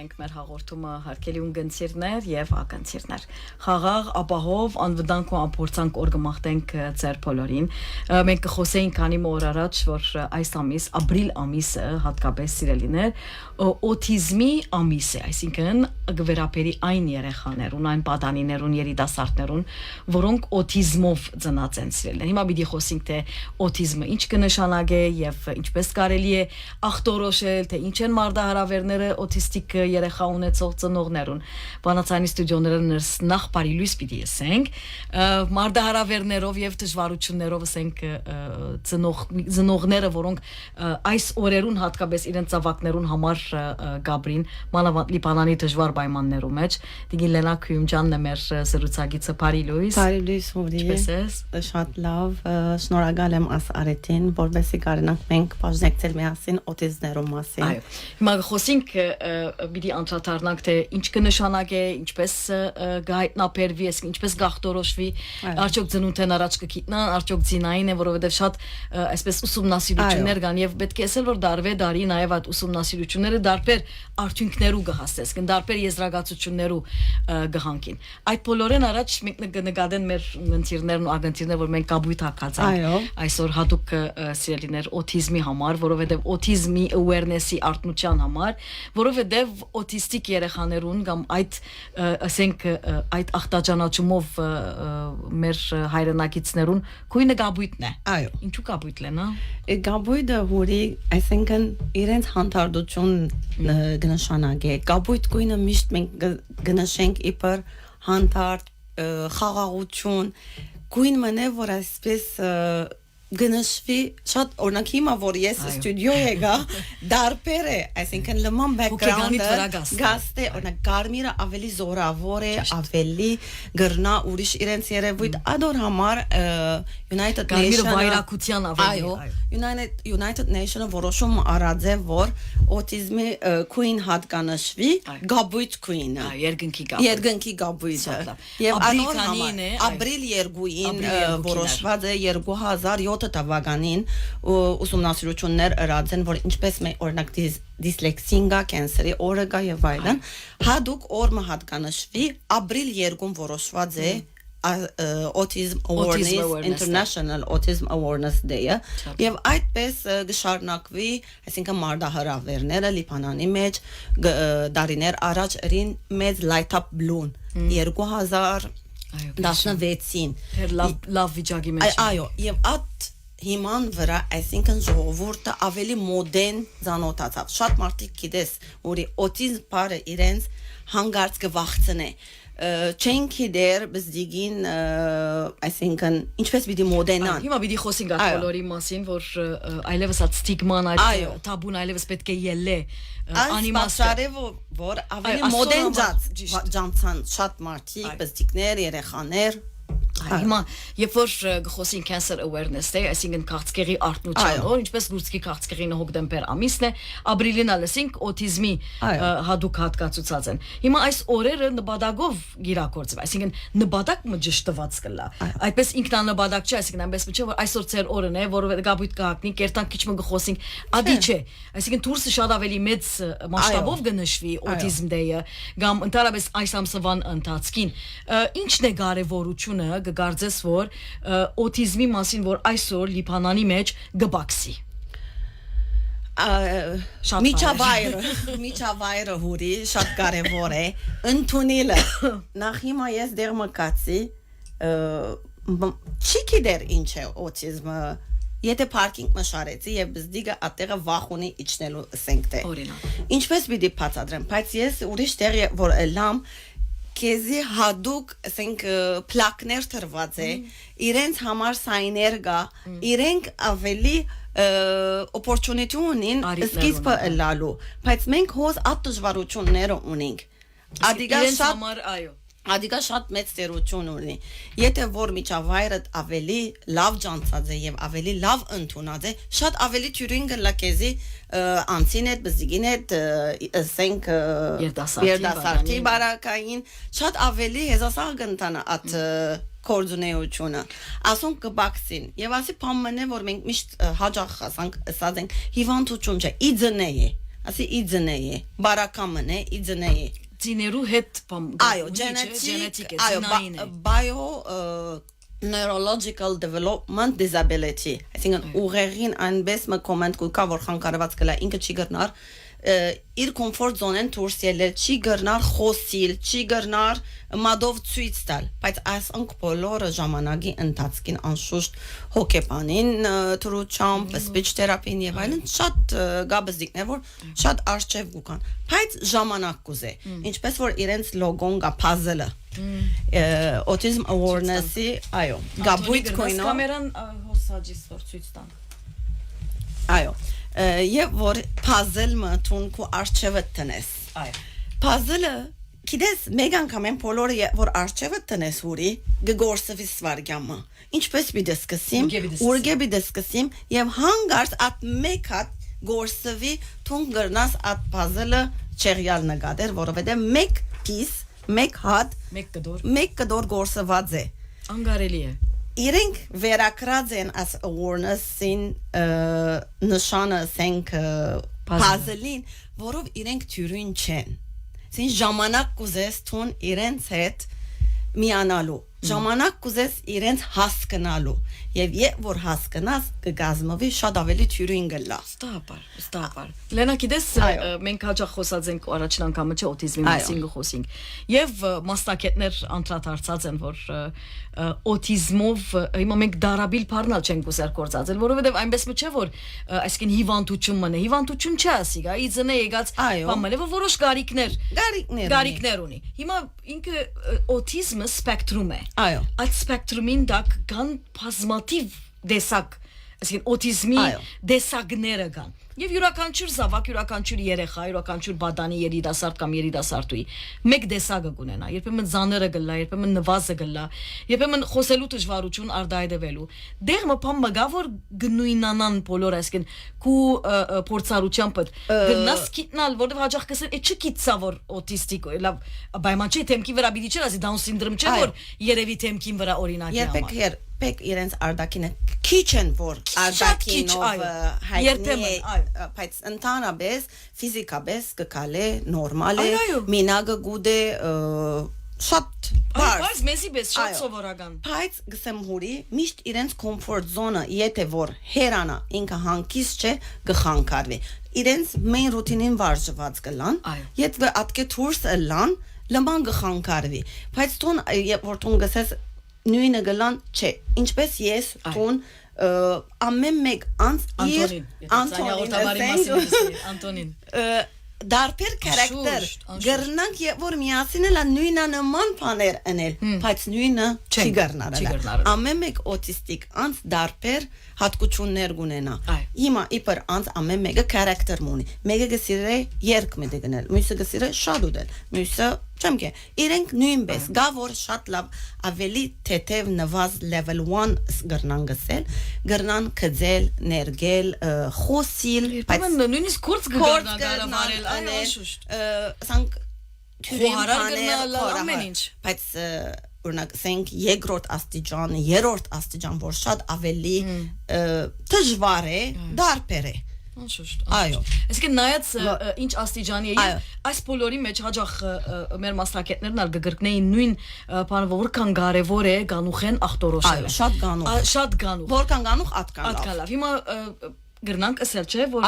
ենք մեր հաղորդումը հարկելի ունգընցիրներ եւ ակընցիրներ։ Խաղաղ, ապահով, անվտանգ ու ամփորձանք օր կմաղթենք ձեր բոլորին։ Մենք կխոսեինք քանի օր առաջ, որ այս ամիս, ապրիլ ամիսը, հատկապես սիրելիներ, օտիզմի ամիս է, այսինքն գվերապերի այն երեխաներուն, այն պատանիներուն, երիտասարդներուն, որոնք օտիզմով ծնած են սիրելիներ։ Հիմա պիտի խոսենք թե օտիզմը ինչ կնշանակե եւ ինչպես կարելի է ախտորոշել, թե ինչ են մարդահրավերները օտիստիկ երեխա ունեցող ծնողներուն։ Բանացանի ստուդիոները նախ բարի լույս պիտի ասենք, մարդահրավերներով եւ դժվարություններով ասենք ծնողները, որոնք այս օրերուն հատկապես իրենց ծավակներուն համար գաբրին, մանավանդ Լիբանանի դժվար պայմաններում մեջ, դիգին Լենա Քույմջանն է մեր զրուցակիցը, բարի լույս։ Բարի լույս, Հուրի։ Շատ լավ, շնորհակալ եմ աս արեցին, որովհետեւ կարենանք մենք բաժնեկցել միասին օտիզմներու մասին։ Այո։ Հիմա խոսենք պիտի անդրադառնանք թե ինչ կնշանակե, ինչպես գայտնաբերվի, ինչպես գախտորոշվի, արդյոք ծնունդեն առաջ կգիտնան, արդյոք ձինային է, որովհետեւ շատ այսպես ուսումնասիրություններ կան եւ պետք է ասել որ դարվե նաեւ այդ ուսումնասիրությունները դարբեր արդյունքներու կհասցեն, դարբեր եզրակացություններու կհանքին։ Այդ բոլորեն առաջ մենք կնկատեն մեր ընկերներն ու ագենտներն, որ մենք կապույտ հակած ենք այսօր հատուկ սիրելիներ օտիզմի համար, որովհետեւ օտիզմի awareness-ի արտնության համար, որովհետեւ օտիստիկ երեխաներուն կամ այդ ասենք այդ ախտաճանաչումով մեր հայրենակիցներուն քույնը կապույտն է։ Այո։ Ինչու կապույտ լենա։ Կապույտը հուրի, այսինքն իրենց հանդարտություն կնշանակե։ Կապույտ քույնը միշտ մենք կնշենք իբր հանդարտ խաղաղություն քույն մնե որ այսպես գնշվի շատ օրինակ հիմա որ ես ստուդիո եկա դարբեր է այսինքն լման բեքգրաունդը գաստե օրինակ Կարմիրը ավելի զորավոր է ավելի գրնա ուրիշ իրենց երևույթ ադոր համար United Nations-ը վայրակության ավելի United Nations-ը որոշում արած է որ օտիզմի քույն հատկանշվի գաբույտ քույնը երկնքի գաբույտը եւ անոր համար ապրիլ 2-ին որոշված է 2007 տվականին ուսումնասիրություններ ըրած են որ ինչպես մենք օրինակ դիսլեքսին գա կենսերի օրը գա եւ այլն հadoop օրը հատկանշվի ապրիլ 2-ին որոշված է Autism Awareness International Autism Awareness Day-ը եւ այդպես գշարնակվի, այսինքն մարդահրավերները Լիբանանի մեջ դարիներ առաջ ըրին մեծ Light Up Blue 2016-ին լավ վիճակի մեջ այո եւ այդ հիման վրա այսինքն ժողովուրդը ավելի մոդեն ցանոթացավ շատ մարդիկ գիտես որ օտիզմ բարը իրենց հանգարց կվախցնե չենք դեր բզդիգին այսինքն ինչպես պիտի մոդենան հիմա պիտի խոսենք այդ բոլորի մասին որ այլևս այդ ստիգման այդ տաբուն այլևս պետք է ելլե անիմասարը որ ավելի մոդեն ջանցան շատ մարդիկ բզդիկներ երեխաներ Հիմա երբ որ գխոսին cancer awareness day, այսինքն քաղցկեղի արտնության օր, ինչպես լուրցքի քաղցկեղին հոկտեմբեր ամիսն է, ապրիլին ալսինք օտիզմի հadoop հատկացուցած են։ Հիմա այս օրերը նպատակով գիրակորձվ, այսինքն նպատակը ճշտված կլա։ Այդպես ինքնանպատակ չէ, այսինքն այնպես չէ որ այսօր ծեր օրն է, որովհետեւ գաբույտ կհակնի, կերտանք քիչ մը գխոսինք, ադի չէ։ Այսինքն դուրսը շատ ավելի մեծ մասշտաբով կնշվի օտիզմ day-ը, կամ ընդհանրապես այս ամսվան ընթացքին։ Ինչն է կարևորությունը գարձես որ օտիզմի մասին որ այսօր Լիբանանի մեջ գբաքսի միջավայրը հուրի շատ կարևոր է ընդունելը նախ հիմա ես դեռ մկացի չի գիտեր ինչ է օտիզմը եթե parking մշարեցի եւ բզդիգը ատեղը վախունի իջնելու ասենք թե ինչպես պիտի բացատրեմ բայց ես ուրիշ տեղ որ լամ Քեզի հadoop ասենք պլակներ տրված է իրենց համար սայներ գա իրենք ավելի opportunity ունին սկիզբը լալու բայց մենք հոզ այդ դժվարությունները ունենք ադիգա շատ Ադիգա շատ մեծ տերություն ունի եթե որ միջավայրը ավելի լավ ջանցած է եւ ավելի լավ ընդունած է շատ ավելի թյուրինգը լակեզի անցին հետ բզիգին հետ ասենք երդասարտի բարակային շատ ավելի հեզասաղ կընթանա այդ կորձունեությունը ասոնք կբաքսին եւ ասի փամմնե որ մենք միշտ հաջող ասանք ասած ենք հիվանդություն չէ իձնե է ասի իձնեի բարակամն է իձնեի Ձիներու հետ այո genetic այո bio neurological development disability այսինքն ուղեղին այնպես մի կոմենտ կա որ խանգարված կլա ինքը չի գտնար իր կոմֆորտ զոնեն դուրս ելել չի գրնար խոսիլ չի գրնար մադով ցույց տալ բայց այս անք բոլորը ժամանակի ընթացքին անշուշտ հոգեբանին թրուչամբ speech therapy-ին եւ այլն շատ գաբզիկներ որ շատ արժեվ կան բայց ժամանակ կուզե ինչպես որ իրենց լոգոն գա puzzle-ը autism awareness-ի այո գաբույթ կոինո կամերան հոսաջիս որ ցույց տան այո եւ որ puzzle-ը տուն քո արժեվը տնես այո puzzle-ը Kides megan kamen polore vor arşivet tenesuri gegorsevi svargamı. İnçpes bir diskasim, urge bir diskasim, yev hangars at mekat gorsevi tungernas at puzzle çeryal nagader vorovede mek pis, mek had, mek kador gorsevadze. Angareliye. İrenk verakradzen as awareness-in nişana senk puzzle-in vorov irenk türün çen. Sen ժամանակ կուզես տուն իրենց հետ միանալու ժամանակ կուզես իրենց հասկանալու եւ որ հասկանաս կգազմովի շատ ավելի թյուրին գլա ստապար Լենա գիտես մենք հաջող խոսած ենք առաջին անգամը չէ օտիզմի մասին խոսենք եւ մասնակիցներ անդրադարձած են որ օտիզմով հիմա մենք դարաբիլ բառնալ չենք ուզեր կործածել որովհետեւ այնպես չէ որ այսինքն հիվանդություն մնա հիվանդություն չէ ասի գա իձնե եկած բամը որ որոշ գարիկներ ունի հիմա ինքը օտիզմը սպեկտրում է այո այդ սպեկտրումին դակ կան բազմաթիվ դեսակ այսինքն օտիզմի դեսակները կան Եվ յուրաքանչյուր զավակ, յուրաքանչյուր երեխա, յուրաքանչյուր բադանի երիտասարդ կամ երիտասարդուի մեկ դեսակը կունենա, երբեմն զաները գլա, երբեմն նվազը գլա, երբեմն խոսելու դժվարություն արդայդվելու։ Դեղ մփամ մգա որ գնույնանան բոլոր այսքան քու փորձառությամբ գնաս կիտնալ, որովհետև հաջող կսեն, է չկիցա որ օտիստիկ, լավ, բայման չէ թեմքի վրա բիդի չէ, ասի դաուն սինդրոմ չէ որ երևի թեմքին վրա օրինակի համար։ Pek իրենց արդակինը քիչ են որ արդակինով հայտնի բայց ընդհանրապես ֆիզիկապես կկալե նորմալ է մինագը գուդե շատ բայց մեսի բես շատ սովորական բայց գսեմ հուրի միշտ իրենց կոմֆորտ զոնը եթե որ հերանա ինքը հանկիստ չէ գխանկարվի իրենց մեին ռուտինին վարժված կլան եթե ատկե դուրս լան լման գխանկարվի բայց տուն որ տուն գսես նույնը գլան չէ ինչպես ես տուն ամեն մեկ անց իր Անտոնին դարբեր քարակտեր գրնանք որ միասին էլ նույնը նման բաներ անել բայց նույնը չի գռնարել ամեն մեկ օտիստիկ անց դարբեր հատկություններ ունենա հիմա իբր անց ամեն մեկը քարակտեր ունի մեկը գսիրե երկ մտե գնել մյուսը գսիրե շատ ուդել մյուսը չեմկե իրենք նույնպես գա որ շատ լավ ավելի թեթև նվազ level 1 գրնան գսել գրնան կձել ներգել խոսիլ բայց նույնիսկ կուրս գնալ անել սանք թուրիմանել ամեն ինչ բայց օրինակ ասենք երկրորդ աստիճան երրորդ աստիճան որ շատ ավելի դժվար է դարբեր է Անշուշտ այո այսինքն նայած ինչ աստիճանի է այս բոլորի մեջ հաջող մեր մասնակիցներն ալ գգրկնեին նույն բանը որքան կարևոր է գանուխեն ախտորոշելը այո շատ գանուխ որքան գանուխ ատկալավ հիմա գրնանք ասել չէ որ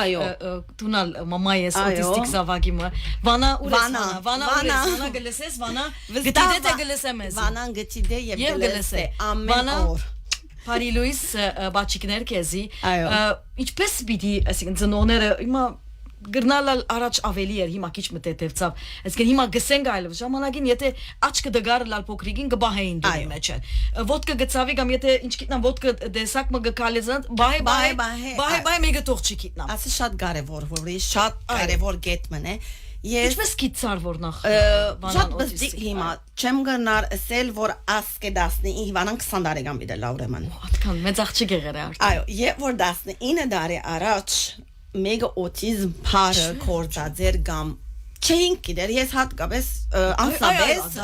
տունալ մամայես օտիստիկ զավակիմը վանա գլեսես վանա գտիդե գլեսեմես վանան գտիդե եւ գլեսե ամեն օր Բարի Լուիս բաչիկներ քեզի ինչպես պիտի այսինքն ծնողները հիմա գրնալ առաջ ավելի էր հիմա քիչ մտետևցավ այսինքն հիմա գսենք այլ ժամանակին եթե աչքը դգարը լալ փոքրիկին կբահեին դուրի մեջը ոդկա գծավի կամ եթե ինչ գիտնամ ոդկա դեսակ մը գկալեզան բայ մեգա տող չի գիտնամ ասի շատ կարևոր որի շատ կարևոր գետմն է Ինչպես կիցար որ նախ շատ բզիկ հիմա չեմ գնար ասել որ ասկե 19 հիվանան 20 տարեկան բիդել ուրեմն Այդքան մեծ աղջիկ եղել է արդեն այո եւ որ 19 տարի առաջ մեգա օտիզմ փարը կորցածեր կամ Չէին գիտեր, ես հատկապես անսաբես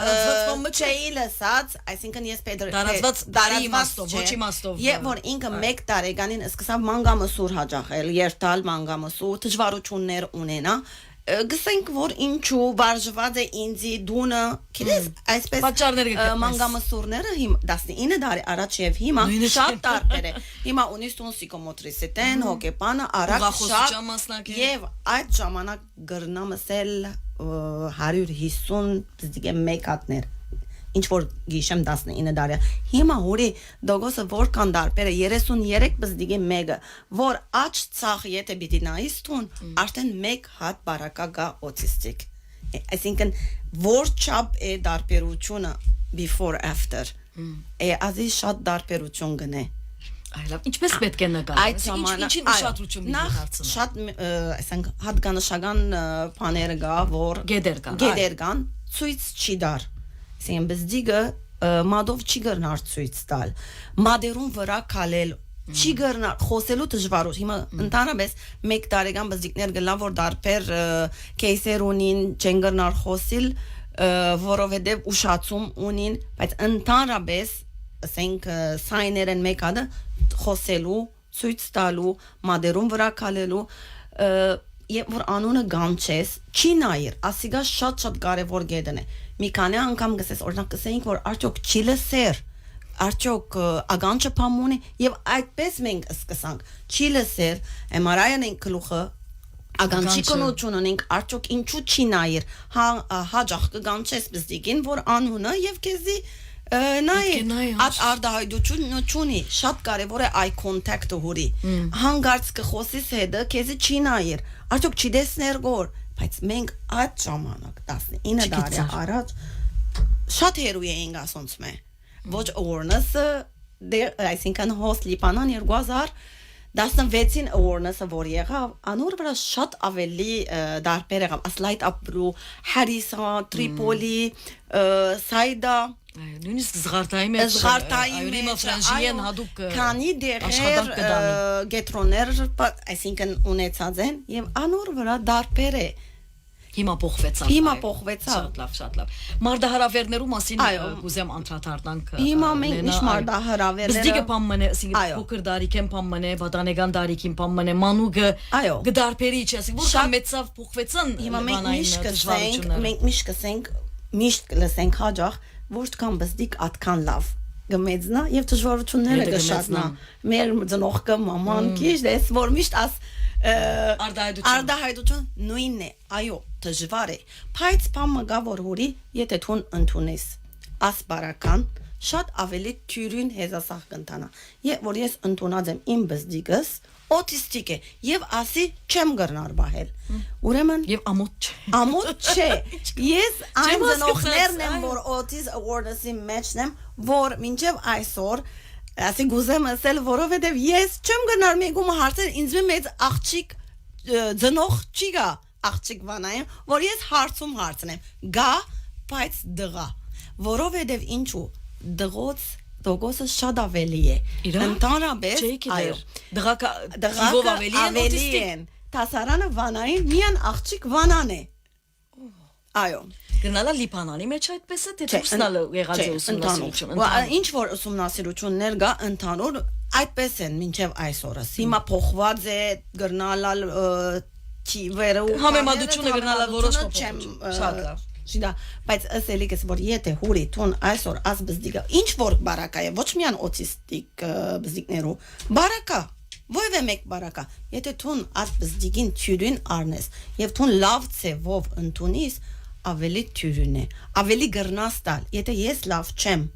չէի լսած, այսինքն ես տարածված տարի իմաստով, ոչ իմաստով։ Եվ որ ինքը 1 տարեկանին սկսավ մանգամսուր հաջախել, երթալ մանգամսուր, դժվարություններ ունենա, գսենք որ ինչու վարժված է ինձի դունը, գիտես, այսպես մանգամսուրները 19 տարի առաջ եւ հիմա շատ տարբեր է։ Հիմա ունի տուն սիկոմոտրիսիտեն, հոգեպանը, արագ շատ եւ այդ ժամանակ գրնամսել 150 դիգե մեկատներ ինչ որ գիշեմ 19 տարի հիմա հորի դոգոսը որքան դարբեր է 33 բզդիգե մեկը որ աչ ցախ եթե պիտի նայես տուն արդեն մեկ հատ բարակա գա օտիստիկ այսինքն որ չափ է դարբերությունը before after ազի շատ դարբերություն գնե այլավ ինչպես պետք է նկատել ինչին ուշադրություն մի դարձնել շատ այսինքն հատկանշական բաներ կա որ գեդեր կան ցույց չի դար Սեն բզդիգը մադով չի գրնար ցույց տալ մադերուն վրա քալել չի գրնար խոսելու դժվարություն հիմա ընդհանրապես 1 տարեկան բզդիկներ գլան որ դարբեր կեյսեր ունին չեն գրնար խոսիլ որովհետև ուշացում ունին բայց ընդհանրապես ասենք սայներ են մեկ հատը խոսելու ցույց տալու մադերուն վրա քալելու Եվ որ անունը գանչես, չի նայր, ասիգա շատ կարևոր գեդն է։ Մի քանի անգամ գսես, օրինակ գսեինք, որ արդյոք չի լսեր, արդյոք ագանչը փամուն է, եւ այդպես մենք սկսանք, չի լսեր, MRI-ն ենք գլուխը, ագանչի կնոջուն ունենք, արդյոք ինչու չի նայր, հաջող կգանչես բզդիկին, որ անունը եւ քեզի նայ արտահայտություն չունի շատ կարևոր է eye contact-ը հորի հանգարց կխոսիս հետը քեզի չի նայր արդյոք չի դեսներ գոր բայց մենք այդ ժամանակ 19 տարի առաջ շատ հերույ էինք ասոնց մե ոչ awareness-ը այսինքն հոս լիպանան 2016-ին awareness-ը որ եղավ անոր վրա շատ ավելի դարբեր եղավ ասլայտ ապրու հարիսա տրիպոլի սայդա նույնիսկ զղարտայի մեջ ֆրանժիեն հadoop քանի դեղեր գետրոներ այսինքն ունեցած են եւ անոր վրա դարբեր է հիմա փոխվեցավ շատ լավ մարդահրավերներու մասին կուզեմ անդրադառնանք հիմա մենք միշտ մարդահրավերները բզդիգը փամմն է ասինքն փոքր դարիքեն փամմն է բադանեգան դարիքին փամմն է մանուգը գդարբերի չի ասինքն որքան մեծավ փոխվեցան հիմա մենք միշտ կսենք միշտ լսենք հաջող որքան բզդիկ atkan լավ գմեծնա եւ դժվարությունները կշատնա մեր ծնողքը մաման քիչ դες որ միշտ աս արդահայտություն նույնն է այո դժվար է բայց բամը գա որ հորի եթե թուն ընդունես աս բարական շատ ավելի թյուրին հեզասախ կընտանա եւ որ ես ընդունած եմ իմ բզդիկս օտիստիկ է եւ ասի չեմ գրնար բահել ուրեմն եւ ամոթ չէ ես այն ծնողներն եմ որ autism awareness-ի մեջն եմ որ մինչեւ այսօր ասի գուզեմ ասել որովհետեւ ես չեմ գրնար մեգում հարցեր ինձ մեծ աղջիկ ծնող չի գա աղջիկ վանայեմ որ ես հարցում հարցնեմ գա բայց դղա որովհետեւ ինչու դղոց Դոգոսը շատ ավելի է ընդհանրապես այո դղակով ավելի են տասարանը վանային միան աղջիկ վանան է այո գնալա լիփանանի մեջ այդպես է թե դուրսնալը եղած է ուսումնասիրություն ինչ որ ուսումնասիրություններ կա ընդհանուր այդպես են մինչև այսօրս հիմա փոխված է գրնալալ չի վերու համեմատությունը գրնալալ որոշ շատ լավ Շիդա, բայց ասելիքս որ եթե հուրի տուն այսօր աս բզդիկը ինչ որ բարակա է ոչ միան օտիստիկ բզդիկներու բարակա ովևէ մեկ բարակա եթե տուն աս բզդիկին թյուրին առնես եւ տուն լավ ցեվով ընդունիս ավելի թյուրին է ավելի գրնաս տալ եթե ես լավ չեմ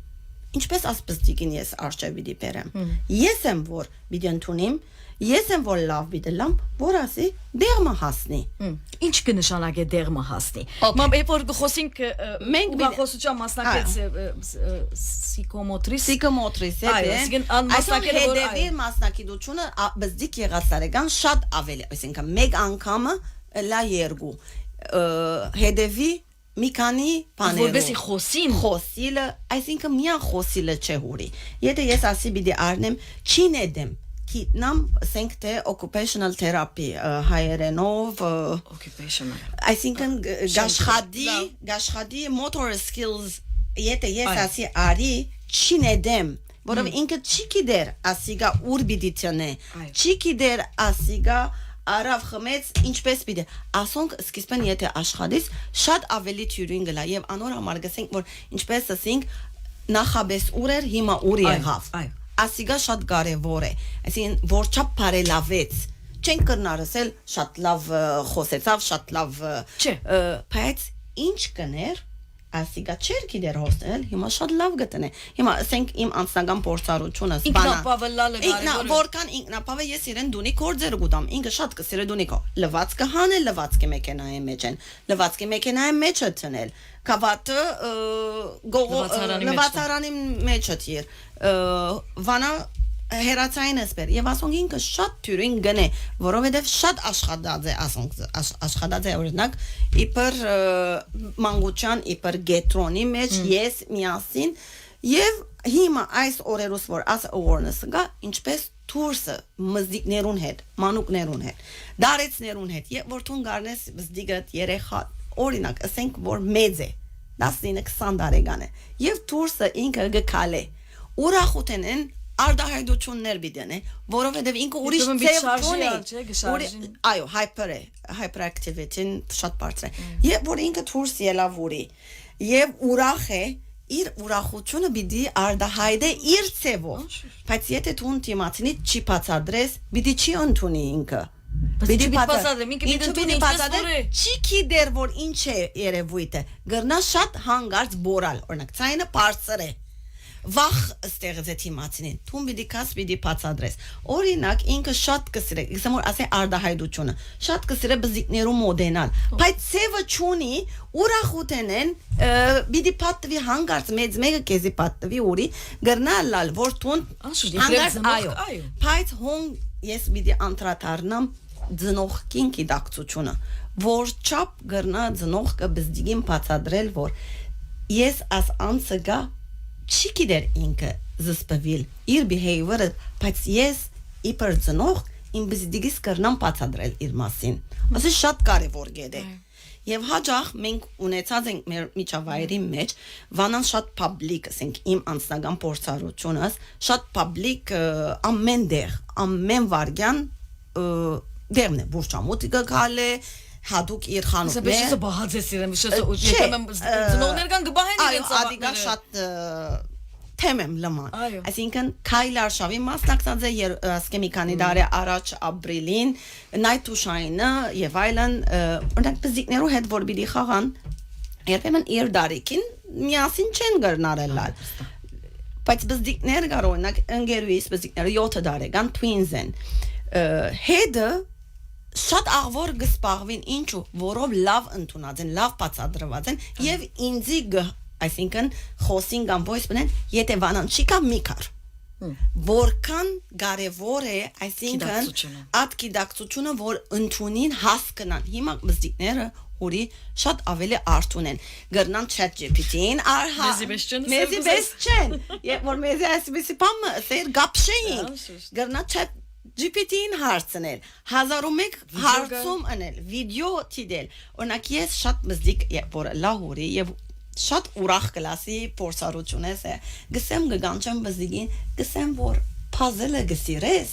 ինչպես աս բզդիկին ես արժե պիտի բերեմ ես եմ որ պիտի ընդունիմ Ես եմ որ լավ բիդելամ, որ ասի դեղմը հասնի։ Ինչ կնշանակե դեղմը հասնի։ Մամ երբ խոսենք մենք բախոսության մասնակից սիկոմոտրիս է։ Այսինքն հետևի մասնակցությունը բզդիկ եղածարական շատ ավելի, այսինքն մեկ անգամը լա երկու հետևի մի քանի բաներ որովհետեւ խոսիլը այսինքն միան խոսիլը չէ հուրի եթե ես ասի պիտի առնեմ չինեդեմ հիտնամ ասենք թե occupational therapy հայերենով occupational այսինքն գաշխադի motor skills եթե ես ասի արի չինեդեմ որով ինքը չի գիտեր ասիգա ուր պիտի տնե չի գիտեր ասիգա արավ խմեց ինչպես պիտի ասոնք սկիզբն եթե աշխատից շատ ավելի թյուրին գլա եւ անոր համար գսենք որ ինչպես ասենք նախաբես ուր էր հիմա ուր եղավ ասիգա շատ կարեւոր է այսինքն որ չափ բարելավեց չենք կրնար ասել շատ լավ խոսեցավ շատ լավ բայց ինչ կներ ասիգա չեր գիտեր հոսել հիմա շատ լավ գտնե հիմա ասենք իմ անձնական փորձառությունը սպանա որքան ինքնապավը ես իրեն դունի կորձեր գուտամ ինքը շատ կսիրե դունիկո լվացքը հանել լվացքի մեքենայի մեջ են լվացքի մեքենայի մեջ է տնել կավատը լվացարանի մեջ է տիր վանա հերացային էսպեր եւ ասոնք ինքը շատ թյուրին գնե որովհետեւ շատ աշխատած է ասոնք աշխատած է օրինակ իբր մանգուչան իբր գետրոնի մեջ ես միասին եւ հիմա այս օրերուս որ as awareness-ը գա ինչպես թուրսը մզդիկներուն հետ մանուկներուն հետ դարեցներուն հետ եւ որ թուն գարնես մզդիկդ երեխա օրինակ ասենք որ մեծ է 19-20 տարեկան է եւ թուրսը ինքը գկալե ուրախութենեն արդահայտություններ բիդենե որովհետեւ ինքը ուրիշ ծև ունի այո hyperactivity-ն շատ բարձր է եւ որ ինքը թուրս ելավ ուրի եւ ուրախ է իր ուրախությունը բիդի արդահայտե իր ծևով բայց եթե դու դիմացնի չի բացադրես բիդի չի ընդունի ինքը բիդի բացադրեմ չի գիտեր որ ինչ է երևույթը գրնա շատ հանգարց բորալ օրինակ ցայնը բարձր է վախ ստեղծեց թիմացին թում պիտի կաս պիտի բացադրես օրինակ ինքը շատ կսիրե ասեմ որ ասե արդահայտությունը շատ կսիրե բզիկներու մոդենալ բայց ծևը ճունի ուրախութենեն պիտի պատվի հանգարց մեծ մեկը քեզի պատվի ուրի գրնալալ որ թուն հանգարց այո բայց հոն ես պիտի անդրադառնամ ծնողքին գիտակցությունը որ չափ գրնա ծնողքը բզդիգին բացադրել որ ես as անցը գա չի գիտեր ինքը զսպվել իր behavior-ը բայց ես իբր ծնող իմ բզդիգիս կրնամ բացադրել իր մասին ասի շատ կարևոր գետ է եւ հաջող մենք ունեցած ենք մեր միջավայրի մեջ վանան շատ public ասենք իմ անձնական փորձառությունս շատ public ամեն դեր ամեն վարյան դերն է բուրճամուտիկը գալե հադուկ իր խանութ է Սա բահաձես իրեմ ծնողներ կան գբահեն իրենց ադիգա շատ թեմեմ լման այսինքն Քայլ Արշավի մասնակցած է ասկե մի քանի տարի առաջ ապրիլին Night to Shine-ը եւ այլն օրինակ բզիկներու հետ որ պիտի խաղան երբեմն իր դարիքին միասին չեն գտնարելալ բայց բզիկներ կար օրինակ ընկերուիս բզիկները 7 տարեկան twins են հետը շատ աղվոր գսպաղվին ինչու որով լավ ընդունած են լավ բացադրված են եւ ինձի այսինքն խոսին կամ voice բնեն եթե վանան չիկա մի կար որքան կարևոր է այսինքն այդ գիտակցությունը որ ընդունին հասկանան հիմա բզիկները ուրի շատ ավելի արթուն են գրնան chat GPT-ին մեզի բես չեն եւ որ մեզի այսպեսի բամ սեր գապշեին գրնա chat GPT-ին հարցնել 1001 հարցում անել վիդեո տիդել օրինակ ես շատ մզդիկ որ լահուրի եւ շատ ուրախ կլասի փորձառություն է գսեմ գանչեմ մզդիկին գսեմ որ puzzle-ը գսիրես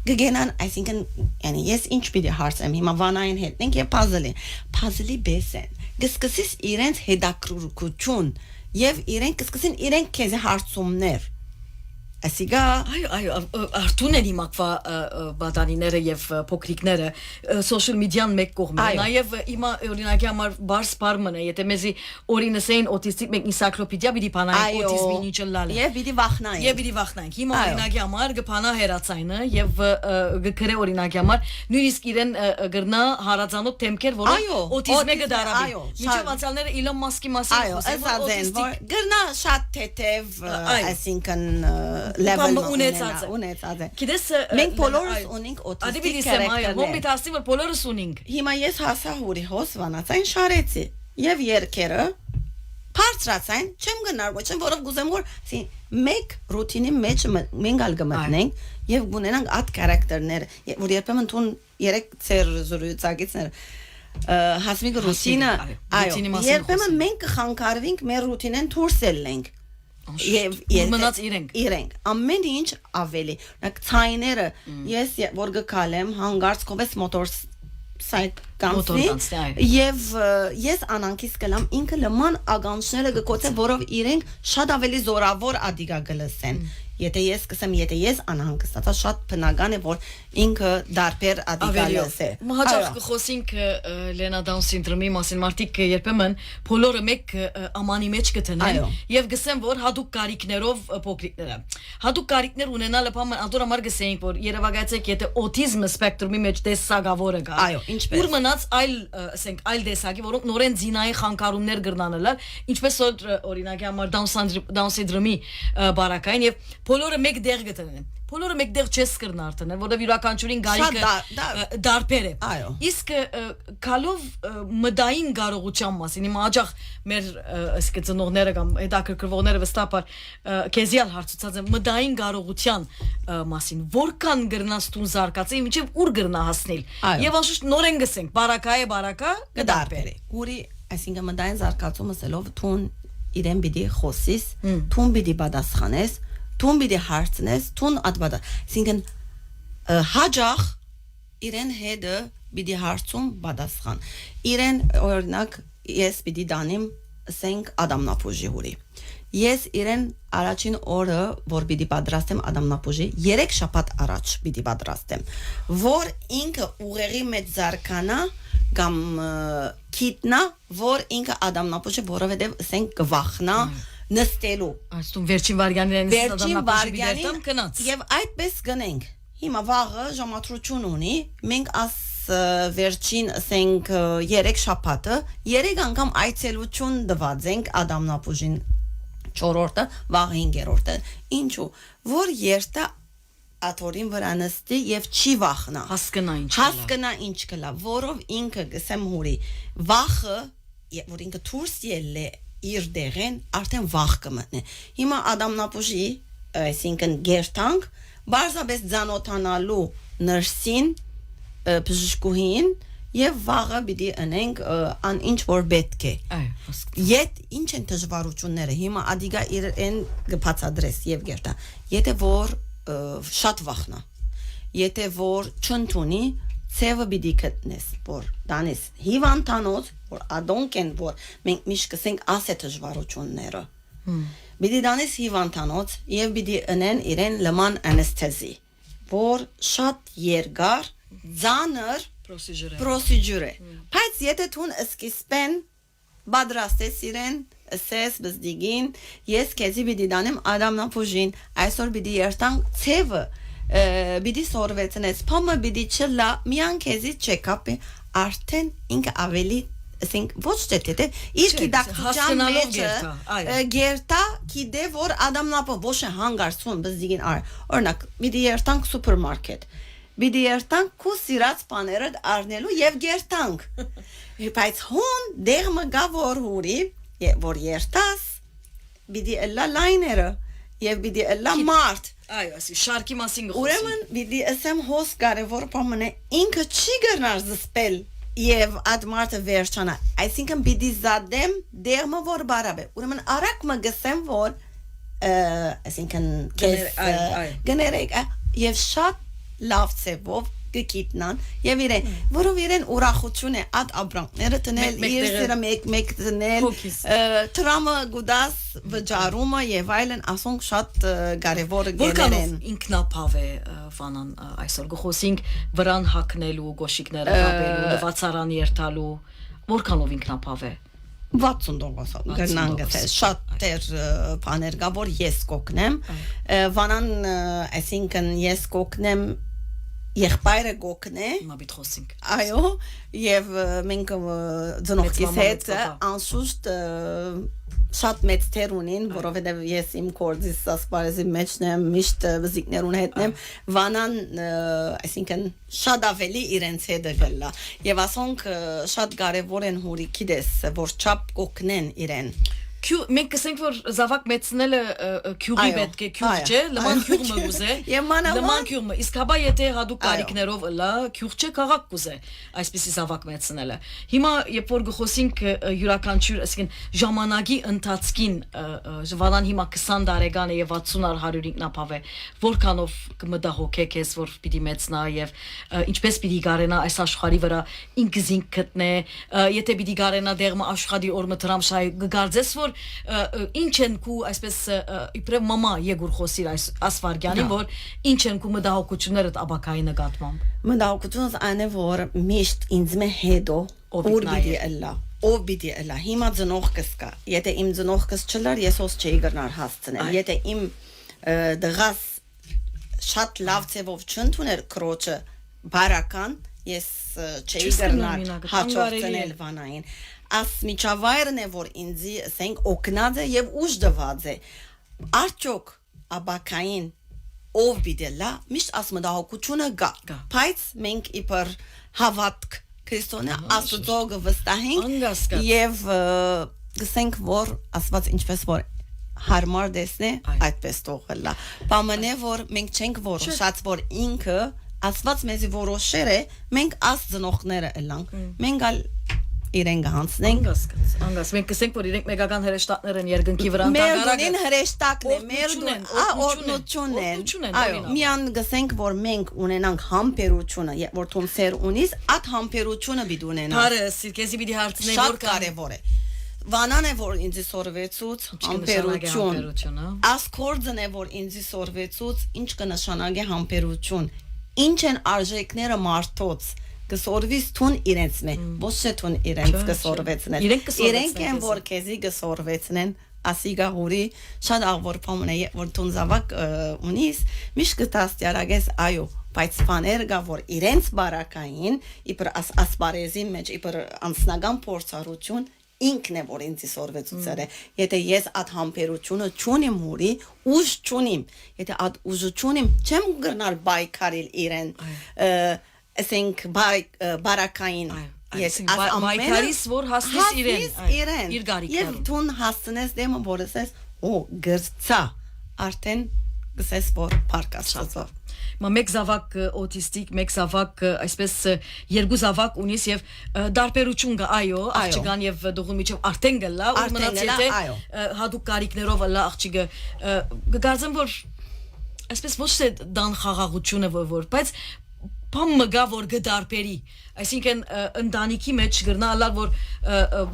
գգենան այսինքն yani ես ինչ պիտի հարցեմ հիմա վանային հետնենք եւ puzzle-ի բեսեն գսկսես իրենց հետաքրքրություն եւ իրենք կսկսեն իրենք քեզ հարցումներ Ասիգա այո արթուն են իմակվա բադանիները եւ փոքրիկները social media-ն մեկ կողմ է նաեւ հիմա օրինակի համար բարձ բարմն է եթե մեզի օրինասեին օտիստիկ մեկ ինսայքլոպեդիա պիտի բանային օտիզմի ինչը լալը եւ պիտի վախնային հիմա օրինակի համար գփանա հերացայինը եւ գրե օրինակի համար նույնիսկ իրեն գրնա հարազանոտ թեմքեր որ օտիզմը գդարավի միջև անցալները Իլոն Մասկի մասին գրնա շատ թեթև այսինքն level ունեցած է Գիտես մենք բոլորս ունենք օտիստիկ քարակտերներ ոնց դիտասի որ բոլորս ունենք հիմա ես հասա հորի հոս վանացային շարեցի եւ երկերը Բարձրացային, չեմ գնար ոչ, որով գուզեմ որ մեկ ռուտինի մեջ մենք ալ գմտնենք եւ ունենանք այդ քարակտերներ, որ երբեմն տուն 3 ծեր զրույցակիցներ հասմիկ ռուտինը, այո, երբեմն մենք կխանգարվենք մեր ռուտինեն դուրս ելնենք եւ մնաց իրենք ամեն ինչ ավելի ցայները ես որ գկալեմ հանգարց կովես մոտոր սայկանցի եւ ես անանքիս կլամ ինքը լման ագանցները գկոցե որով իրենք շատ ավելի զորավոր ադիգա գլսեն Եթե ես կսեմ, եթե ես անհանգստացա, շատ բնական է, որ ինքը դարբեր ադիկալս է։ Հաճախ կխոսենք Լենա Դաուն սինդրոմի մասին, մարդիկ երբեմն բոլորը մեկ ամանի մեջ կտնեն եւ գսեն, որ հadoop կարիքներով փոքրիկները։ Հadoop կարիքներ ունենալը բան ադոր համար գսեինք, որ երևակայեցեք, եթե օտիզմ սպեկտրումի մեջ տեսակավորը կա։ Ուր մնաց այլ, ասենք, այլ տեսակի, որոնք նորեն զինայի խանգարումներ գրնանալար, ինչպես որ օրինակի համար Դաուն սինդրոմի բարակային եւ բոլորը մեկ դեղ գտնեն։ Բոլորը մեկ դեղ չես կրն արդեն, որովհետև յուրաքանչյուրին գարիկը դարբեր է։ Իսկ քալով մդային կարողության մասին, հիմա աջախ մեր այսինքն ծնողները կամ հետաքրքրվողները վստահաբար քեզիալ հարցուցած են մդային կարողության մասին, որքան գրնաս տուն զարգացի, մինչև ուր գրնա հասնել։ Եվ անշուշտ նորեն գսենք, բարակա կդարբեր է։ Ուրի, այսինքն մդային զարգացումը սելով տուն իրեն պիտի խոսիս, տուն պիտի պատասխանես Տուն պիտի հարցնես, տուն ադվադա, այսինքն հաջախ իրեն հետը պիտի հարցում պատասխան։ Իրեն օրինակ ես պիտի դանիմ ասենք Ադամնապուժի հուրի։ Ես իրեն առաջին օրը, որ պիտի պատրաստեմ Ադամնապուժի, 3 շաբաթ առաջ պիտի պատրաստեմ, որ ինքը ուղեղի մեջ զարգանա կամ քիտնա, որ ինքը Ադամնապուժի, որովհետև ասենք կվախնա նստելու Աստուն վերջին վարյանին կնաց Եվ այդպես գնենք Հիմա վաղը ժամատրություն ունի Մենք աս վերջին ասենք 3 շաբաթը 3 անգամ այցելություն դված ենք Ադամնապուժին 4-րդը վաղ 5-րդը Ինչու որ երթա աթորին վրա նստի եւ չի վախնա հասկնա ինչ կլա որով ինքը գսեմ հուրի վախը որ ինքը դուրս ելե իր դեղեն արդեն վախ կմտնի հիմա Ադամնապուժի այսինքն գերտանք բարձրապես ցանոթանալու նրսին բժշկուհին եւ վաղը պիտի անենք ան ինչ որ պետք է Ետ ինչ են դժվարությունները հիմա ադիգա իրեն կբացադրես եւ գերտա եթե որ շատ վախնա եթե որ չընդունի Ցևը պիտի գտնես, որ դանես հիվանդանոց, որ ադոնք են, որ մենք միշտ կսենք ասե դժվարությունները։ Պիտի դանես հիվանդանոց եւ պիտի ընեն իրեն լման անեսթեզի, որ շատ երկար, ծանր պրոցեդուր է։ Բայց եթե դու սկիզբեն պատրաստես իրեն, ասես բզդիգին, ես քեզի պիտի դանեմ Ադամնապուժին, այսօր պիտի երթանք ցևը Բիդի սորվեցնես, պամը բիդի չլա, միան քեզի չեկապ է, արդեն ինքը ավելի, ասենք, ոչ դետե, իր կիդակտության մեջը, գերտա, կիդե, որ ադամնապը, ոչ է հանգարցուն, բզդիգին օրնակ, բիդի երտանք սուպերմարկետ, բիդի երտանք կու սիրած պաներըդ արնելու և գերտանք, բայց հուն դեղմը գա որ հուրի, որ երտաս, բիդի էլլա լայները, Եվ պիտի էլլա մարդ Այո, ասի շարքի մասին գխոսի Ուրեմն պիտի ասեմ հոս կարևոր բան է ինքը չի գնար զսպել եւ այդ մարդը վերջանա այսինքն պիտի զադեմ դերմը որ բարաբե ուրեմն արագ մը գսեմ որ այսինքն գներեք եւ շատ լավ ծեվով գիտնան եւ իրեն որով իրեն ուրախություն է այդ աբրանքները տնել իր սերը մեկ տնել տրամը գուդաս վճարումը եւ այլն ասոնք շատ կարեւոր գերեն ինքնապավ է վանան այսօր գխոսինք վրան հակնելու գոշիկները կապելու լվացարան երթալու որքանով ինքնապավ է 60% գնան գտե շատ դեր բաներ կա որ ես կօգնեմ վանան այսինքն ես կօգնեմ Եղբայրը գոքնե Մաբիտ խոսինք Այո եւ մենք ծնողքիս հետ անշուշտ շատ մեծ թեր ունին որովհետեւ ես իմ կորձիս ասպարեզի մեջն եմ միշտ վզիկներուն հետ եմ վանան այսինքն շատ ավելի իրենց հետ գլա եւ ասոնք շատ կարեւոր են հուրի գիտես որ չափ կոկնեն իրեն մենք կսենք որ զավակ մեծնելը քյուղի պետք է քյուղ չէ լման քյուղը գուզե լման քյուղը իսկ հաբա եթե հadoop կարիքներով լա քյուղ չէ քաղաք գուզե այսպեսի զավակ մեծնելը հիմա երբ որ գխոսենք յուրաքանչյուր այսինքն ժամանակի ընթացքին ժվանան հիմա 20 տարեկան է եւ 60 105 նապավ է որքանով կմտահոգեք ես որ պիտի մեծնա եւ ինչպես պիտի գարենա այս աշխարհի վրա ինքզին գտնե եթե պիտի գարենա դերմը աշխարհի օրը դրամշայ գարձես որ ինչ են քու այսպես իբրև մամա եգուր խոսիր այս ասվարգյանի որ ինչ են քու մտահոգություններդ աբակայի նկատմամբ մտահոգությունս այն է որ միշտ ինձ մե հետո ուր պիտի ըլլա ով պիտի ըլլա հիմա ծնողքս կա եթե իմ ծնողքս չլար ես ոս չէի գնար հասցնել եթե իմ դղաս շատ լավ ծևով չընդուներ քրոջը բարական ես չէի գնար հաջողել վանային As միջավայրն է որ ինձի ասենք օգնած է եւ ուժ դված է արդյոք աբակային ով բիդելա միշտ ասմդահոգությունը գա բայց մենք իբր հավատք քրիստոնյա աստծո վստահենք եւ գսենք որ աստված ինչպես որ հարմար դեսնե այդպես թողելա բամենե որ մենք չենք որոշած որ ինքը աստված մեզի որոշեր է մենք աստծնողները ըլանք մենք ալ իրեն գանցնենք անգաս մենք կսենք որ իրենք մեգական հրեշտակներ են երկնքի վրա Մերդունին հրեշտակն է մերդուն օրնությունն այո միան գսենք որ մենք ունենանք համբերությունը որ թում սեր ունիս այդ համբերությունը պիտի ունենանք Բարը սիրքեզի պիտի հարցնեի որ կարևոր է Վանան է որ ինձ սորվեցուց համբերություն ասկորձն է որ ինձ սորվեցուց ինչ կնշանակի համբերություն ինչ են արժեքները մարդոց Կսորվից թուն իրենց մե, ոչ թե թուն իրենց կսորվեցնեն Իրենք են որ քեզի կսորվեցնեն ասիգա հուրի շատ աղվոր պամն է որ թուն զավակ ունիս միշտ կտաստյարագես այո բայց ֆաներ գա որ իրենց բարակային իբր ասպարեզի մեջ իբր անձնական փորձառություն ինքն է որ ինձ սորվեցուցեր է եթե ես այդ համբերությունը չունիմ հուրի ուժ չունիմ եթե այդ ուժը չունիմ չեմ գնալ բայկարել իրեն ասենք բարակային ես բայկարիս որ հասնես իրեն իր գարիկը եւ թուն հասնես դեմը որ ասես օ գրծա արդեն գսես որ պարկասացավ մեկ զավակ օտիստիկ, մեկ զավակ այսպես երկու զավակ ունիս եւ դարբերություն կա այո, աղջիկան եւ դողուն միջև արդեն գլա, ու մնաց եթե հadoop կարիքներով լա աղջիկը գարձեմ որ այսպես ոչ թե դան խաղաղությունը որ բայց բամ մգա որ գդարբերի այսինքն ընտանիքի մեջ գրնալալ որ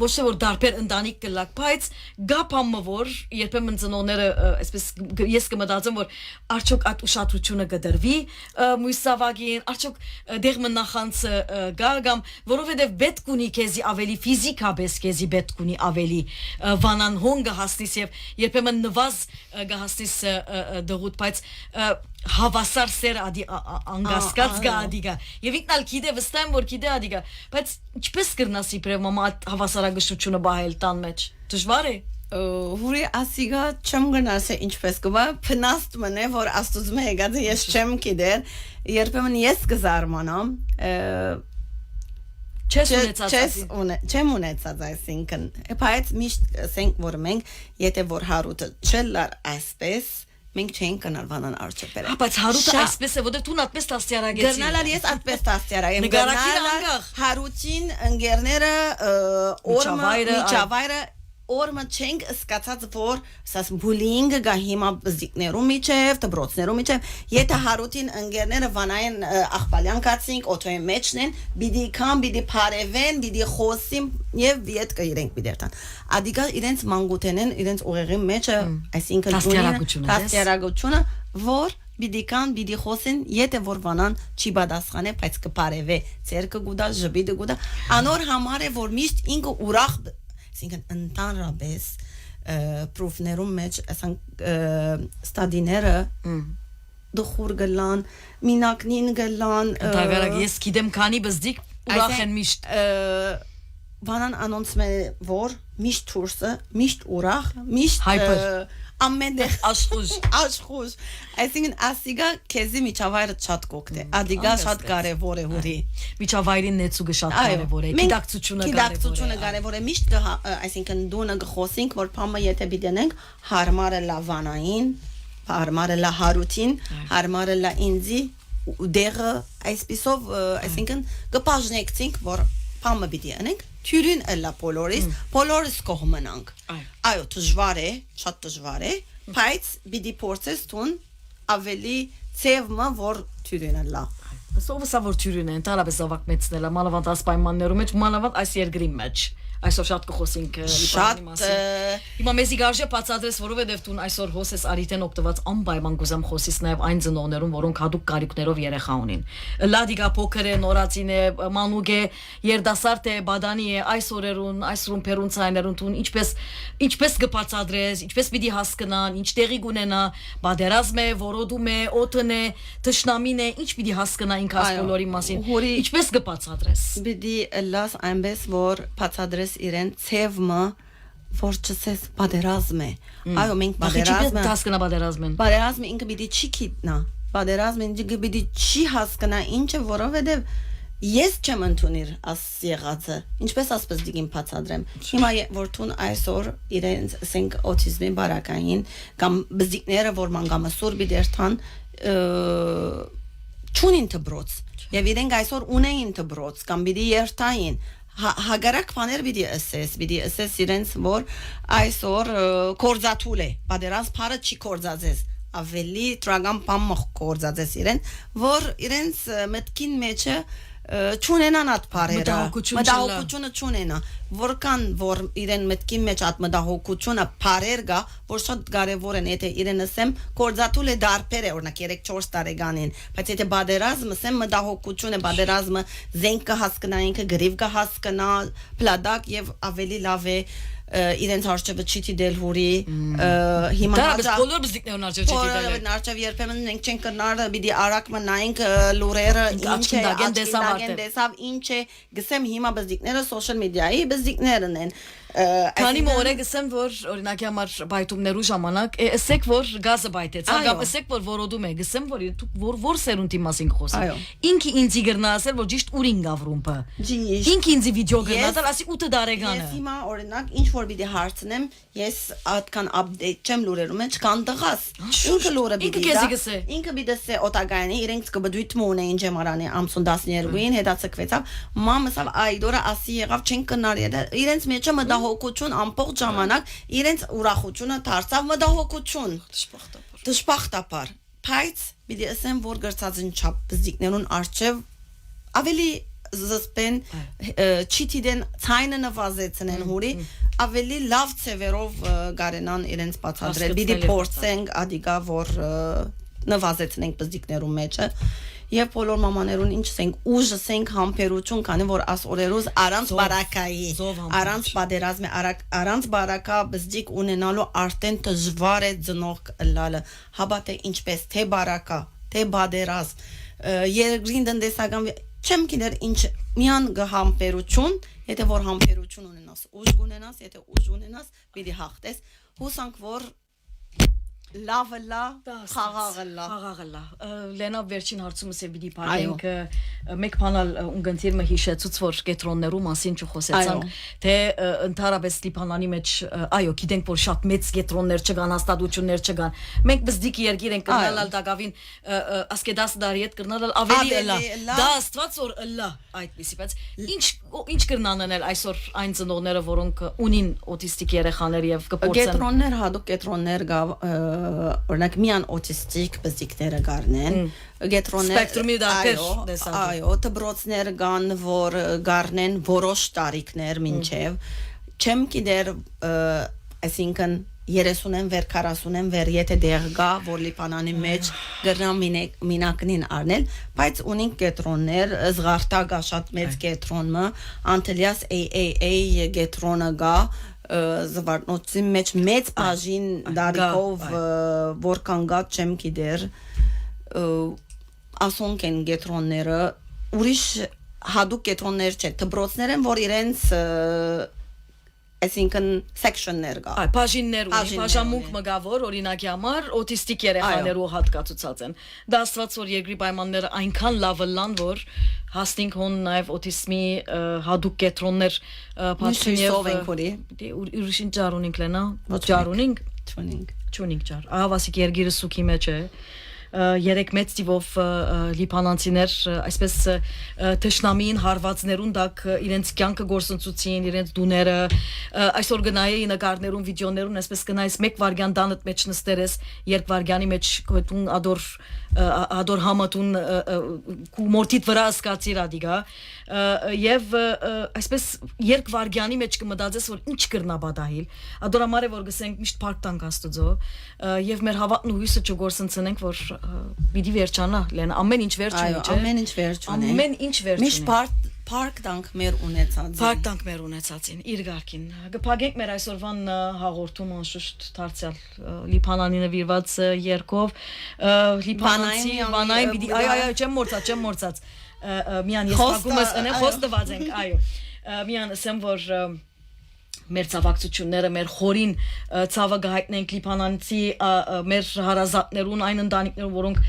ոչ թե որ դարբեր ընտանիք կլակ բայց գա բամը որ երբեմն ծնողները այսպես ես կմտածեմ որ արդյոք այդ ուշադրությունը կդրվի մույս զավակին արդյոք դեղը նախանցը գա կամ որովհետև պետք ունի քեզի ավելի ֆիզիկապես քեզի պետք ունի ավելի վանան հոնգը հասնիս եւ երբեմն նվազ գահասնիս դղուտ բայց հավասար սեր ադի անգասկած գա ադիգա եւ ինքնալ գիտե վստահ եմ որ գիտե ադիգա բայց ինչպես կրնաս իբրև մամա հավասարագշտությունը բահել տան մեջ դժվար է հուրի ասիգա չեմ գնաս ինչպես կվա փնաստ մնե որ աստուծում է եկած ես չեմ գիտեր երբեմն ես կզարմանամ չեմ ունեցած այսինքն բայց միշտ ասենք որ մենք եթե որ հարուտը չլար այսպես մենք չենք կնալ վանան արջեպերը բայց հարուտը այսպես է որտեղ դու այդպես տաստիարագեցի գնալ ես այդպես տաստիարագ եմ գնալ հարուտին ընկերները միջավայրը օրը չենք սկացած որ ասած բուլինգը գա հիմա զիկներու միջև դբրոցներու միջև եթե հարուտին ընկերները վանային աղբալյան կացինք օթոյի մեջն են բիդի կան բիդի փարևեն բիդի խոսիմ եւ իդ կիրենք բիդերտան ադիգա իրենց մանգութենեն իրենց ուղեղի մեջը այսինքն տաստիարագությունը որ բիդի կան բիդի խոսին եթե որ վանան չի պատասխանե բայց կփարևե ցերկը գուդա ժբիդը գուդա անոր համար է որ միշտ ինքը ուրախ Այսինքն ընդհանրապես պրոֆներում մեջ ասենք ստադիները դխուր գլան մինակնին գլան դավերակ ես գիտեմ քանի բզդիկ ուրախ են միշտ բանան անոնց մե որ միշտ թուրսը միշտ ուրախ միշտ ամենտեղ աշխուժ այսինքն ասիգա քեզի միջավայրը շատ կոկտ է ադիգա շատ կարևոր է հուրի միջավայրին նեցուգը շատ կարևոր է գիտակցությունը կարևոր է միշտ այսինքն դունը գխոսինք որ փամը եթե բիդենենք հարմարը լավանային հարմարը լա հարութին հարմարը լա ինձի դեղը այսպիսով այսինքն կպաժնեկցինք որ փամը բիդի անենք թյուրին էլա բոլորիս կողմնանք այո դժվար է շատ դժվար է բայց բիդի փորձես տուն ավելի ծևը որ թյուրին էլա սովսա որ թյուրին է ընդհանրապես ավակ մեծնելա մանավանդ այս պայմաններում մեջ մանավանդ այս երկրի մեջ այսօր շատ կխոսենք շատ հիմա մեզի գարժե բացադրես որովհետև դու այսօր հոսես արիտեն օգտված անպայման գուզեմ խոսիս նաև այն ծնողներուն որոնք հadoop կարիքներով երեխա ունին լադիգա փոքր է նորացին է մանուկ է երդասարտ է բադանի է այս օրերուն այս ռումփերուն ցայներուն տուն ինչպես կբացադրես ինչպես պիտի հասկանան ինչ տեղի կունենա բادرազմ է որոդում է օթն է թշնամին է ինչ պիտի հասկանա ինքը այս բոլորի մասին ինչպես կբացադրես պիտի լաս այնպես որ բացադրես իրեն ծևը որ չսես բادرազմ է այո մենք բادرազմը ինքը պիտի չի գիտնա բادرազմը ինքը պիտի չի հասկանա ինչը որովհետև ես չեմ ընդունիր աս եղածը ինչպես ասպես դիգին բացադրեմ հիմա որ տուն այսօր իրենց ասենք օտիզմի բարակային կամ բզիկները որ մանգամասուր բիդերթան չունին դբրոց եւ իրենք այսօր ունեին դբրոց կամ բիդի երթային հագարակ բաներ պիտի ասես իրենց որ այսօր կորզաթուլ է բادرազ փարը չի կորզածես ավելի տրագան բամ կորզածես իրեն որ իրենց մտքին մեջը չունենան այդ բարերը մտահոգությունը չունենա որքան որ իրեն մտքի մեջ այդ մտահոգությունը բարեր գա որ շատ կարևոր են եթե իրեն ասեմ կորզաթուլ է դարբեր է օրինակ 3-4 տարեկանին բայց եթե բادرազմը ասեմ մտահոգությունը բادرազմը զենքը հասկանա ինքը գրիվ կա հասկանա պլադակ եւ ավելի լավ է իրենց արժևը չի դել հուրի հիմա բոլոր բզիկներն արժև երբեմն մենք չենք կնար պիտի արակ մնայինք լուրերը ինչ է դեսավ ինչ է գսեմ հիմա բզիկները սոցիալ մեդիայի բզիկներն են քանի մորը գսեմ որ օրինակ համար բայթումներու ժամանակ ասեք որ գազը բայթեց կամ ասեք որ որոդում է գսեմ որ սերունդի մասին խոսեմ ինքի ինձի գրնա ասել որ ճիշտ ուրին գավրումբը ինքի ինձի վիդեո գրնա ասի 8 տարեկանը ես հիմա օրինակ ինչ որ պիտի հարցնեմ ես այդքան update չեմ լուրերում մեջ կան տղաս ինքը լուրը ինքը պիտի ասե օտագայանի իրենք կբդույթ մունեին ջեմարանի ամսուն 12-ին հետացկվեցավ մամասավ այդորը ասի եղավ չեն կնար իրենց մեջը մտահոգություն ամբողջ ժամանակ իրենց ուրախությունը դարձավ մտահոգություն դժբախտաբար բայց պիտի ասեմ որ գրծածին չափ բզիկներուն արժև ավելի զսպեն չիտիդեն ցայնը նվազեցնեն հուրի ավելի լավ ծևերով գարենան իրենց բացադրել պիտի փորձենք ադիգա որ նվազեցնենք բզիկներու մեջը եւ բոլոր մամաներուն ինչ ասենք ուժը ասենք համբերություն քանի որ աս օրերուզ առանց բարակայի առանց բادرազմի առանց բարակա բզիկ ունենալու արդեն դժվար է ծնող լալը հաբա թե ինչպես թե բարակա թե բادرազ երկրին տնտեսական չեմ գիտեր ինչ միան համբերություն եթե որ համբերություն ունենաս ուժ ունենաս եթե ուժ ունենաս պիտի հաղթես հուսանք որ լավլա խաղաղլա լենա վերջին հարցումս է պիտի բարենք մեկ բանալ ունգընթիրը հիշեցուց որ կետրոններու մասին չխոսեցանք թե ընդհանրապես Լիբանանի մեջ այո գիտենք որ շատ մեծ կետրոններ չկան հաստատություններ չկան մենք բզդիկ երկիր ենք կնալալ դակավին ասկեդաս դարի հետ կնալալ ավելի լա դա աստված որ լա այդպեսի բայց ինչ կրնանել այսօր այն ծնողները որոնք ունին օտիստիկ երեխաներ եւ կփորձեն կետրոններ հadoop կետրոններ գա օրինակ միան օտիստիկ բզիկները գարնեն գետրոններ սպեկտրումի դարբեր այո դբրոցներ կան որ գարնեն որոշ տարիքներ մինչև չեմ գիտեր այսինքն 30-ն վեր 40-ն վեր եթե դեղ գա որ Լիբանանի մեջ գրնան մինակնին առնել բայց ունին կետրոններ զղարտա շատ մեծ կետրոնը Անտելիաս AAA կետրոնը գա զվարնոցի մեջ մեծ բաժին դարիքով որքան գա չեմ գիտեր ասոնք են կետրոնները ուրիշ հadoop կետրոններ չէ դբրոցներ են որ իրենց այսինքն section-ներ կա։ Այ բաժիններ ունի, Բաժիններ բաժանմունք ունի։ մգավոր օրինակի համար օտիստիկ երեխաներու հատկացուցած են։ Դա աստված որ երկրի պայմանները այնքան լավը լան, որ հաստինք հոն նաև օտիզմի հadoop կետրոններ բացին Ինչով ենք որի։ ուրիշին ջար ունենք լենա, Ոչ ջար ունենք, Tuning։ չունենք ջար։ Ահա վասիկ երգիրը սուքի մեջ է։ Երեք մեծ տիվով լիբանանցիներ այսպես թշնամին հարվածներուն դակ իրենց կյանքը գործընծուցին, իրենց դուները այսօր գնայի նկարներուն, վիդեոներուն, այսպես գնայս 1 վարյան դանդ մեջ նստերես, 2 վարյանի մեջ կոյտուն ադոր համատուն մորտիտ վրա ասկացի ռադիգա եւ այսպես 2 վարյանի մեջ կմտածես որ ինչ կրնա բադահիլ ադորամարը որ գսենք միշտ парք տանք աստծո եւ մեր հավատն ու հույսը չգործընծնենք որ պիտի վերջանա լեն ամեն ինչ վերջ ունի չէ ամեն ինչ վերջ ունի ամեն ինչ վերջ ունի միշտ park տանք մեր ունեցած Park տանք մեր ունեցածին իր գարկին գփագենք մեր այսօրվան հաղորդում անշուշտ դարձյալ լիբանանի նվիրված երկով լիբանանցի վանային պիտի այո չեմ մորցած միան ես փակումս ընե խոստված ենք այո միան ասեմ որ մեր ցավակցությունները մեր խորին ցավը գահիտնենք լիբանանցի մեր հարազատներուն այն ընտանիքներուն որոնք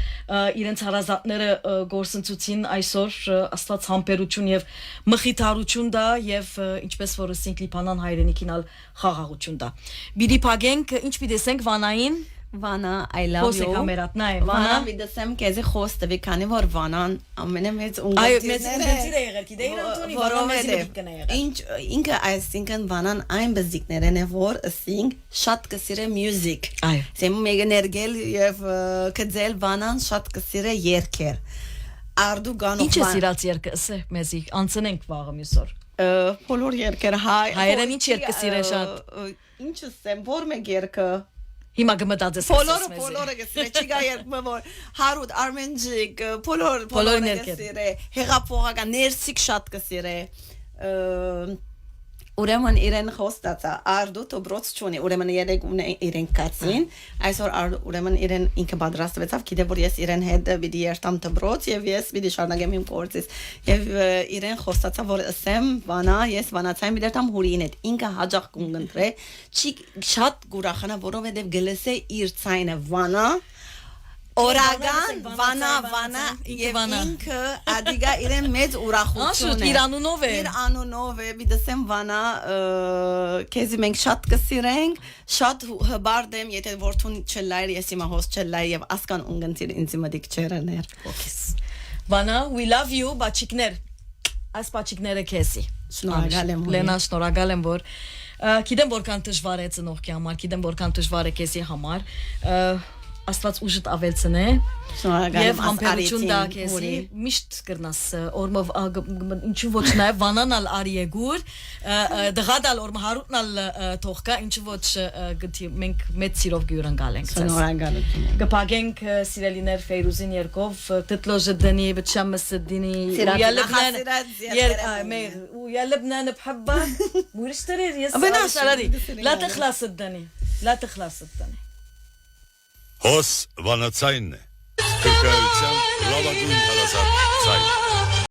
իրենց հարազատները գործընծուցին այսօր աստված համբերություն եւ մխիթարություն դա եւ ինչպես որ ասենք լիբանան հայրենիքինալ խաղաղություն դա բիդի փագենք ինչ պիտեսենք վանային Vana, I love you. Կամերատնա է Vana videsem քեզի խոստվի քանի որ Վանան ամենամեծ այո մեծ ունեցիր է եղել գիտեի իրոթունի որովհետեւ ինքը այսինքն Վանան այն բզիկներն է որ ասինք շատ կսիրե music այո Սեմ մեգներգել եւ կձել Վանան շատ կսիրե երգեր Արդու գանով Ինչ է սիրած երկը ասե մեզի անցնենք վաղը մյուսօր բոլոր երգեր հայերեն ինչ երգ կսիրե շատ Ինչ ասեմ որ մեկ երգը Հիմա գմտած ես Բոլորը գսիրե չգա երկը որ հարուտ արմենջիկ բոլորը գսիրե հեղափոխական ներսիկ շատ գսիրե Ուրեմն իրեն խոստացա արդու դոբրոց չունի ուրեմն երեք իրեն կացին այսօր ուրեմն իրեն ինքը պատրաստվեցավ գիտե որ ես իրեն հետ պիտի երթամ դոբրոց եւ ես պիտի շարունակեմ իմ գործից եւ իրեն խոստացա որ ասեմ վանա ես վանացայում պիտի երթամ հուրին հետ ինքը հաջող կընտրե չի շատ գուրախանա որովհետեւ գլսե իր ցայնը վանա Օրագան, վանա, եւ ինքը ադիգա իրեն մեծ ուրախություն է։ Իր անունով է, բիդսեմ վանա, քեզի մենք շատ կսիրենք, շատ հբարդեմ, եթե որթուն չլայր, ես իմա հոս չլայր եւ ասկան ունգընտիր ինձ մդիկ չերներ։ Վանա, we love you, բաչիկներ։ Այս բաչիկները քեզի։ Շնորհակալ եմ։ Լենա, շնորհակալ եմ որ գիտեմ որքան դժվար է ծնողքի համար, գիտեմ որքան դժվար է քեզի համար Աստված ուժդ ավելցնե եւ համբերություն դա քեզի միշտ կրնաս օրմով ինչու ոչ նաեւ վանանալ արիեգուր դղադալ օրմ հարուտնալ թողկա ինչու ոչ գտի մենք մեծ սիրով գյուրանգալ ենք Շնորհակալություն գփագենք սիրելիներ Ֆեյրուզին երկով տտլոժը դնի բչամսը դնի ويا لبنان بحبها ويشتري يس لا تخلص الدني Հոս վանացայինն է, թրկայության լավագույն հարազատ ծայն։